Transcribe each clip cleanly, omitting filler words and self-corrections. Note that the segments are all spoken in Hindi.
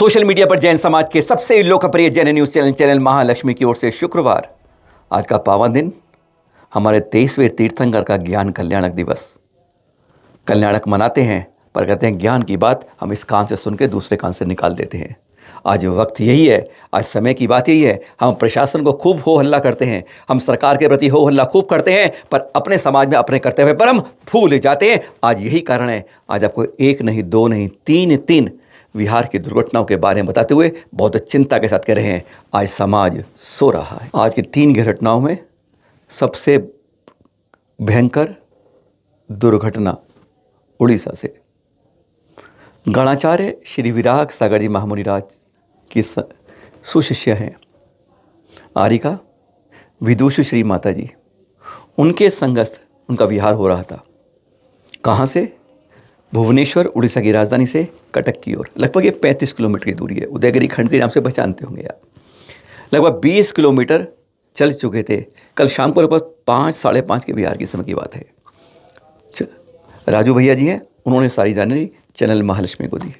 सोशल मीडिया पर जैन समाज के सबसे लोकप्रिय जैन न्यूज़ चैनल महालक्ष्मी की ओर से शुक्रवार आज का पावन दिन हमारे 23वें तीर्थंकर का ज्ञान कल्याणक दिवस। कल्याणक मनाते हैं पर कहते हैं ज्ञान की बात हम इस कान से सुन के दूसरे कान से निकाल देते हैं। आज वक्त यही है, आज समय की बात यही है। हम प्रशासन को खूब हो हल्ला करते हैं, हम सरकार के प्रति हो हल्ला खूब करते हैं, पर अपने समाज में अपने कर्तव्य पर हम भूल जाते हैं। आज यही कारण है, आज आपको एक नहीं दो नहीं तीन विहार की दुर्घटनाओं के बारे में बताते हुए बहुत चिंता के साथ कह रहे हैं आज समाज सो रहा है। आज की 3 घटनाओं में सबसे भयंकर दुर्घटना उड़ीसा से गणाचार्य श्री विराग सागर जी महामुनिराज की सुशिष्य हैं आरिका विदुषी श्री माता जी। उनके संगस्थ उनका विहार हो रहा था। कहाँ से? भुवनेश्वर उड़ीसा की राजधानी से कटक की ओर। लगभग ये 35 किलोमीटर की दूरी है। उदयगिरी खंड के नाम से पहचानते होंगे आप। लगभग 20 किलोमीटर चल चुके थे। कल शाम को लगभग 5 साढ़े 5 के बिहार के समय की बात है। राजू भैया जी हैं, उन्होंने सारी जानकारी चैनल महालक्ष्मी को दी।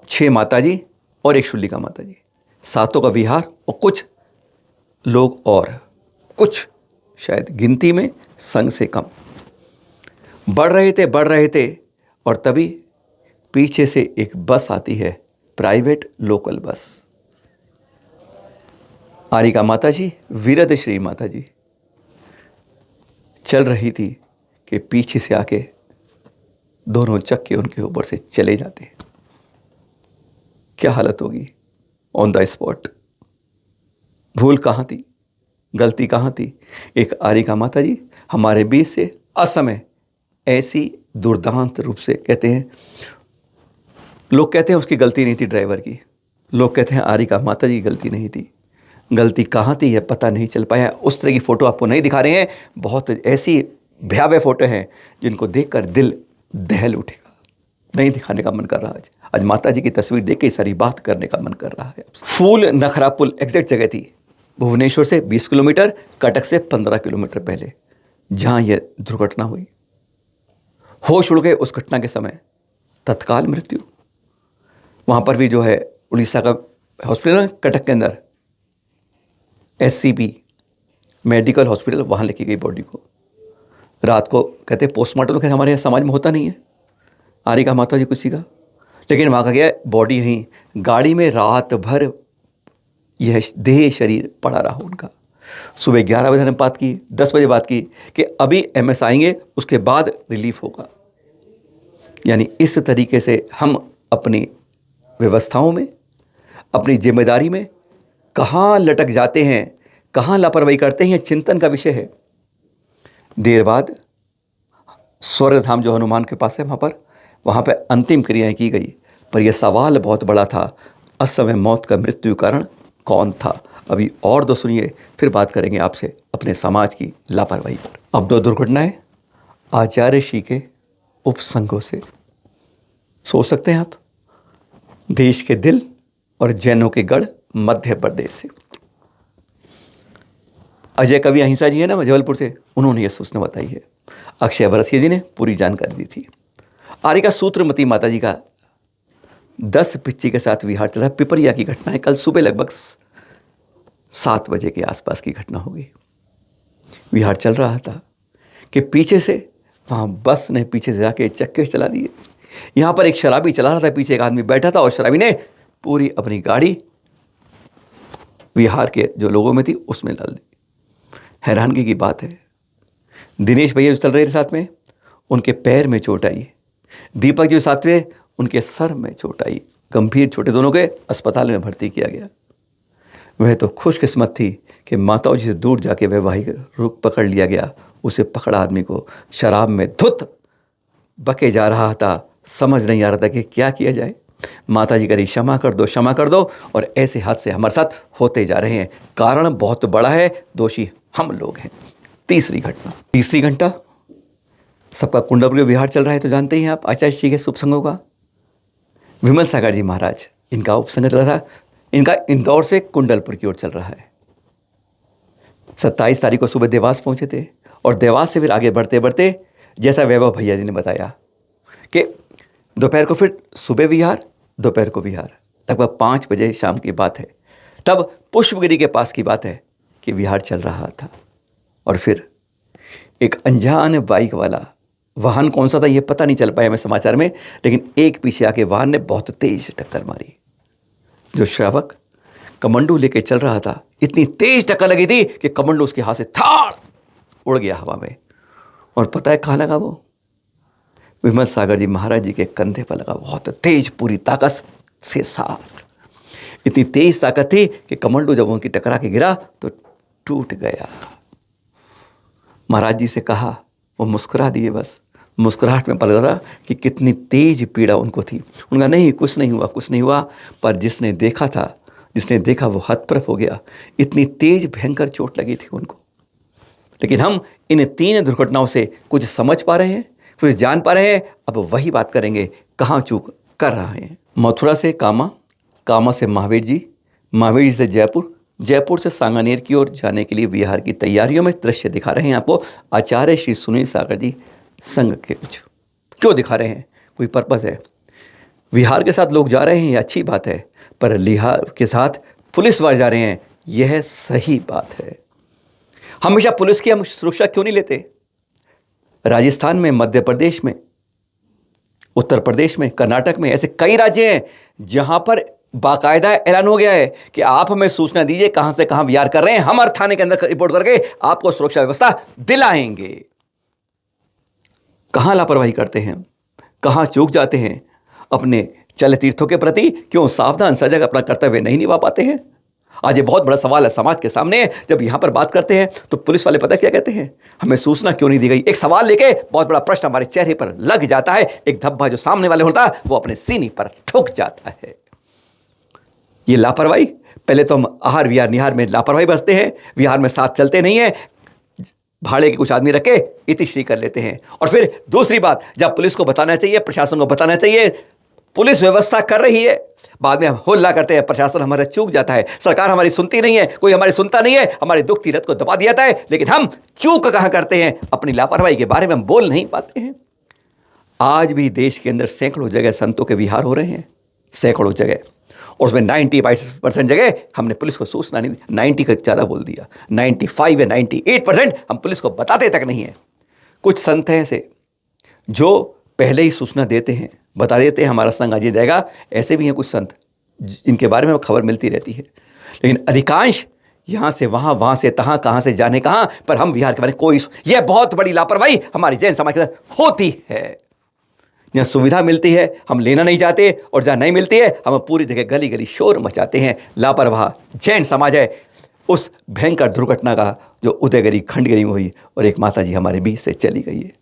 6 माता जी और 1 शुल्लिका माता जी, 7 का विहार और कुछ लोग और कुछ शायद गिनती में संग से कम बढ़ रहे थे और तभी पीछे से एक बस आती है, प्राइवेट लोकल बस। आरिका माता जी वीरद श्री माता जी चल रही थी कि पीछे से आके दोनों चक्के उनके ऊपर से चले जाते। क्या हालत होगी ऑन द स्पॉट। भूल कहाँ थी, गलती कहाँ थी? एक आरिका माता जी हमारे बीच से असमय ऐसी दुर्दांत रूप से कहते हैं, लोग कहते हैं उसकी गलती नहीं थी ड्राइवर की, लोग कहते हैं आरिका माता जी की गलती नहीं थी। गलती कहाँ थी यह पता नहीं चल पाया। उस तरह की फ़ोटो आपको नहीं दिखा रहे हैं। बहुत ऐसी भयावह फ़ोटो हैं जिनको देखकर दिल दहल उठेगा। नहीं दिखाने का मन कर रहा आज माता जी की तस्वीर देख के सारी बात करने का मन कर रहा है। फूल नखरा पुल एग्जैक्ट जगह थी, भुवनेश्वर से 20 किलोमीटर, कटक से 15 किलोमीटर पहले, जहाँ यह दुर्घटना हुई। होश उड़ गए उस घटना के समय, तत्काल मृत्यु। वहाँ पर भी जो है उड़ीसा का हॉस्पिटल कटक के अंदर SCP मेडिकल हॉस्पिटल, वहाँ लेके गई बॉडी को। रात को कहते पोस्टमार्टम तो खैर हमारे यहाँ समाज में होता नहीं है आरिका माता जी किसी का, लेकिन वहाँ का गया बॉडी यहीं गाड़ी में रात भर यह देह शरीर पड़ा रहा उनका। सुबह 11 बजे ने बात की, 10 बजे बात की कि अभी MS आएंगे, उसके बाद रिलीफ होगा। यानी इस तरीके से हम अपनी व्यवस्थाओं में, अपनी जिम्मेदारी में कहाँ लटक जाते हैं, कहाँ लापरवाही करते हैं, चिंतन का विषय है। देर बाद स्वर्ग धाम जो हनुमान के पास है वहाँ पर अंतिम क्रियाएं की गई, पर यह सवाल बहुत बड़ा था, असमय मौत का मृत्यु कारण कौन था? अभी और 2 सुनिए, फिर बात करेंगे आपसे अपने समाज की लापरवाही पर। अब 2 दुर्घटनाएं आचार्य श्री के उपसंगों से। सोच सकते हैं आप, देश के दिल और जैनों के गढ़ मध्य प्रदेश से। अजय कवि अहिंसा जी है ना जबलपुर से, उन्होंने यह सूचना बताई है। अक्षय वरसिया जी ने पूरी जानकारी दी थी। आरिका सूत्रमती माता जी का 10 पिच्ची के साथ विहार चला। पिपरिया की घटना है, कल सुबह लगभग 7 बजे के आसपास की घटना हो गई। विहार चल रहा था कि पीछे से वहाँ बस ने पीछे से जाके चक्के चला दिए। यहाँ पर एक शराबी चला रहा था, पीछे एक आदमी बैठा था और शराबी ने पूरी अपनी गाड़ी विहार के जो लोगों में थी उसमें डाल दी। हैरानगी की बात है, दिनेश भैया जो चल रहे थे साथ में, उनके पैर में चोट आई। दीपक जो साथ में, उनके सर में चोट आई, गंभीर चोटें, दोनों के अस्पताल में भर्ती किया गया। वह तो खुशकिस्मत थी कि माताओं जी से दूर जाके वैवाहिक रूप पकड़ लिया गया। उसे पकड़ा आदमी को शराब में धुत बके जा रहा था, समझ नहीं आ रहा था कि क्या किया जाए। माता जी करी क्षमा कर दो, और ऐसे हादसे हमारे साथ होते जा रहे हैं। कारण बहुत बड़ा है, दोषी हम लोग हैं। तीसरी घटना सबका कुंडलपुर विहार चल रहा है तो जानते ही हैं आप, आचार्य श्री के उपसंगों का। विमल सागर जी महाराज, इनका उपसंग चल रहा था। इनका इंदौर से कुंडलपुर की ओर चल रहा है। 27 तारीख को सुबह देवास पहुंचे थे और देवास से फिर आगे बढ़ते बढ़ते, जैसा वैभव भैया जी ने बताया कि दोपहर को फिर सुबह विहार, दोपहर को विहार। लगभग 5 बजे शाम की बात है। तब पुष्पगिरी के पास की बात है कि विहार चल रहा था और फिर एक अनजान बाइक वाला, वाहन कौन सा था ये पता नहीं चल पाया हमें समाचार में, लेकिन एक पीछे आके वाहन ने बहुत तेज टक्कर मारी। जो श्रावक कमंडू लेके चल रहा था, इतनी तेज टक्कर लगी थी कि कमंडू उसके हाथ से थाड़ उड़ गया हवा में। और पता है कहाँ लगा वो? विमल सागर जी महाराज जी के कंधे पर लगा, बहुत तेज, पूरी ताकत से साथ। इतनी तेज ताकत थी कि कमंडू जब उनकी टकरा के गिरा तो टूट गया। महाराज जी से कहा, वो मुस्कुरा दिए। बस मुस्कुराहट में पता चला कि कितनी तेज पीड़ा उनको थी। उनका नहीं, कुछ नहीं हुआ, कुछ नहीं हुआ। पर जिसने देखा था, जिसने देखा वो हतप्रभ हो गया। इतनी तेज भयंकर चोट लगी थी उनको। लेकिन हम इन 3 दुर्घटनाओं से कुछ समझ पा रहे हैं, कुछ जान पा रहे हैं। अब वही बात करेंगे, कहाँ चूक कर रहे हैं। मथुरा से कामा, कामा से महावीर जी, महावीर जी से जयपुर, जयपुर से सांगानेर की ओर जाने के लिए बिहार की तैयारियों में दृश्य दिखा रहे हैं आपको आचार्य श्री सुनील सागर जी संघ के। कुछ क्यों दिखा रहे हैं? कोई पर्पज़ है। बिहार के साथ लोग जा रहे हैं, ये अच्छी बात है, पर बिहार के साथ पुलिस वाले जा रहे हैं, यह सही बात है। हमेशा पुलिस की हम सुरक्षा क्यों नहीं लेते? राजस्थान में, मध्य प्रदेश में, उत्तर प्रदेश में, कर्नाटक में ऐसे कई राज्य हैं जहां पर बाकायदा ऐलान हो गया है कि आप हमें सूचना दीजिए कहां से कहां विहार कर रहे हैं, हम हर थाने के अंदर रिपोर्ट करके आपको सुरक्षा व्यवस्था दिलाएंगे। कहां लापरवाही करते हैं, कहां चूक जाते हैं? अपने चल तीर्थों के प्रति क्यों सावधान सजग अपना कर्तव्य नहीं निभा पाते हैं? आज ये बहुत बड़ा सवाल है समाज के सामने। जब यहां पर बात करते हैं तो पुलिस वाले पता क्या कहते हैं? हमें सूचना क्यों नहीं दी गई। एक सवाल लेके बहुत बड़ा प्रश्न हमारे चेहरे पर लग जाता है। एक धब्बा जो सामने वाले होता है वो अपने सीने पर ठुक जाता है। ये लापरवाही। पहले तो हम आहार विहार निहार में लापरवाही बरतते हैं, विहार में साथ चलते नहीं है, भाड़े के कुछ आदमी रखे इतिश्री कर लेते हैं। और फिर दूसरी बात, जब पुलिस को बताना चाहिए, प्रशासन को बताना चाहिए, पुलिस व्यवस्था कर रही है, बाद में हम हुल्ला करते हैं, प्रशासन हमारा चूक जाता है, सरकार हमारी सुनती नहीं है, कोई हमारी सुनता नहीं है, हमारे दुख तीरथ को दबा दिया जाता है। लेकिन हम चूक कहाँ करते हैं? अपनी लापरवाही के बारे में हम बोल नहीं पाते हैं। आज भी देश के अंदर सैकड़ों जगह संतों के विहार हो रहे हैं, सैकड़ों जगह, और उसमें 90% जगह हमने पुलिस को सूचना नहीं दी। 90 का ज़्यादा बोल दिया, 95 या 98% हम पुलिस को बताते तक नहीं है। कुछ संत हैं ऐसे जो पहले ही सूचना देते हैं, बता देते हैं हमारा संघ आज जाएगा। ऐसे भी हैं कुछ संत जिनके बारे में खबर मिलती रहती है, लेकिन अधिकांश यहाँ से वहाँ, वहाँ से तहाँ, कहाँ से जाने कहाँ, पर हम बिहार के बारे में कोई, यह बहुत बड़ी लापरवाही हमारी जैन समाज के अंदर होती है। जहाँ सुविधा मिलती है हम लेना नहीं चाहते, और जहाँ नहीं मिलती है हम पूरी जगह गली गली शोर मचाते हैं। लापरवाह जैन समाज है। उस भयंकर दुर्घटना का जो उदयगिरी खंडगिरी में हुई और एक माता जी हमारे बीच से चली गई है,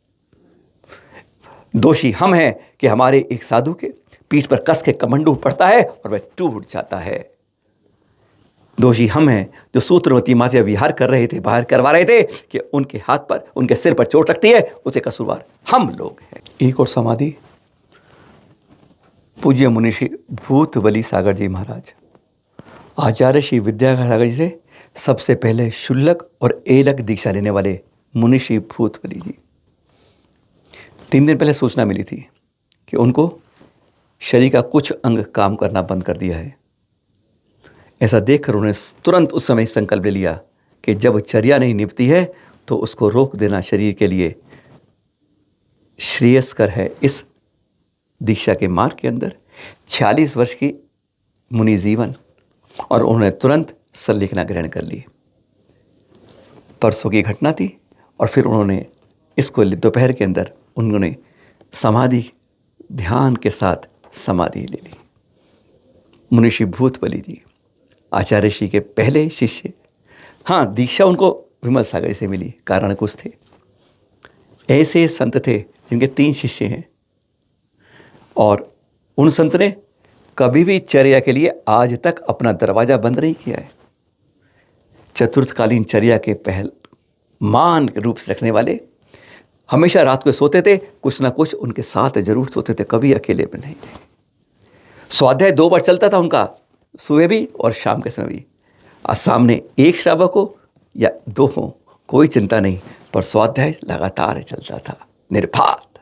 दोषी हम हैं कि हमारे एक साधु के पीठ पर कस के कमंडू पड़ता है और वह टूट जाता है। दोषी हम हैं जो सूत्रवती माँ से विहार कर रहे थे, बाहर करवा रहे थे, कि उनके हाथ पर, उनके सिर पर चोट लगती है, उसे कसूरवार हम लोग हैं। एक और समाधि पूज्य मुनिषी भूतबली सागर जी महाराज, आचार्य श्री विद्यासागर जी से सबसे पहले शुल्लक और एलक दीक्षा लेने वाले मुनिषी भूतबली जी। 3 दिन पहले सूचना मिली थी कि उनको शरीर का कुछ अंग काम करना बंद कर दिया है। ऐसा देखकर उन्होंने तुरंत उस समय संकल्प ले लिया कि जब चर्या नहीं निभती है तो उसको रोक देना शरीर के लिए श्रेयस्कर है। इस दीक्षा के मार्ग के अंदर 46 वर्ष की मुनि जीवन, और उन्होंने तुरंत संलेखना ग्रहण कर ली। परसों की घटना थी, और फिर उन्होंने इसको दोपहर के अंदर उन्होंने समाधि ध्यान के साथ समाधि ले ली। मुनिषी भूतबली जी आचार्य श्री के पहले शिष्य। हाँ, दीक्षा उनको विमल सागर से मिली, कारण कुछ थे। ऐसे संत थे जिनके 3 शिष्य हैं, और उन संत ने कभी भी चर्या के लिए आज तक अपना दरवाज़ा बंद नहीं किया है। चतुर्थकालीन चर्या के पहल मान रूप से रखने वाले, हमेशा रात को सोते थे, कुछ ना कुछ उनके साथ जरूर सोते थे, कभी अकेले में नहीं थे। स्वाध्याय 2 बार चलता था उनका, सुबह भी और शाम के समय भी। आज सामने एक श्रावक हो या 2 हो, कोई चिंता नहीं, पर स्वाध्याय लगातार चलता था, निर्बाध।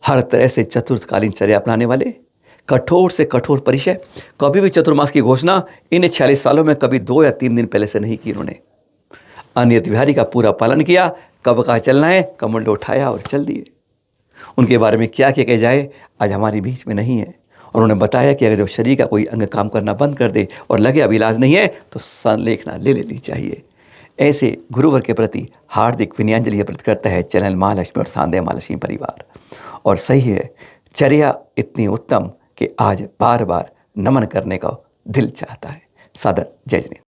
हर तरह से चतुर्थकालीन चर्या अपनाने वाले, कठोर से कठोर परिचय, कभी भी चतुर्मास की घोषणा इन 46 सालों में कभी 2 या 3 दिन पहले से नहीं की उन्होंने। अनियत विहारी का पूरा पालन किया, कब कहाँ चलना है कमंडल उठाया और चल दिए। उनके बारे में क्या किया जाए आज हमारे बीच में नहीं है। और उन्होंने बताया कि अगर जब शरीर का कोई अंग काम करना बंद कर दे और लगे अब इलाज नहीं है तो संलेखना ले लेनी चाहिए। ऐसे गुरुवर के प्रति हार्दिक विनयांजलि अर्पित करता है चैनल महालक्ष्मी और सांध्य महालक्ष्मी परिवार। और सही है, चर्या इतनी उत्तम कि आज बार बार नमन करने का दिल चाहता है। सादर जय जिनेंद्र।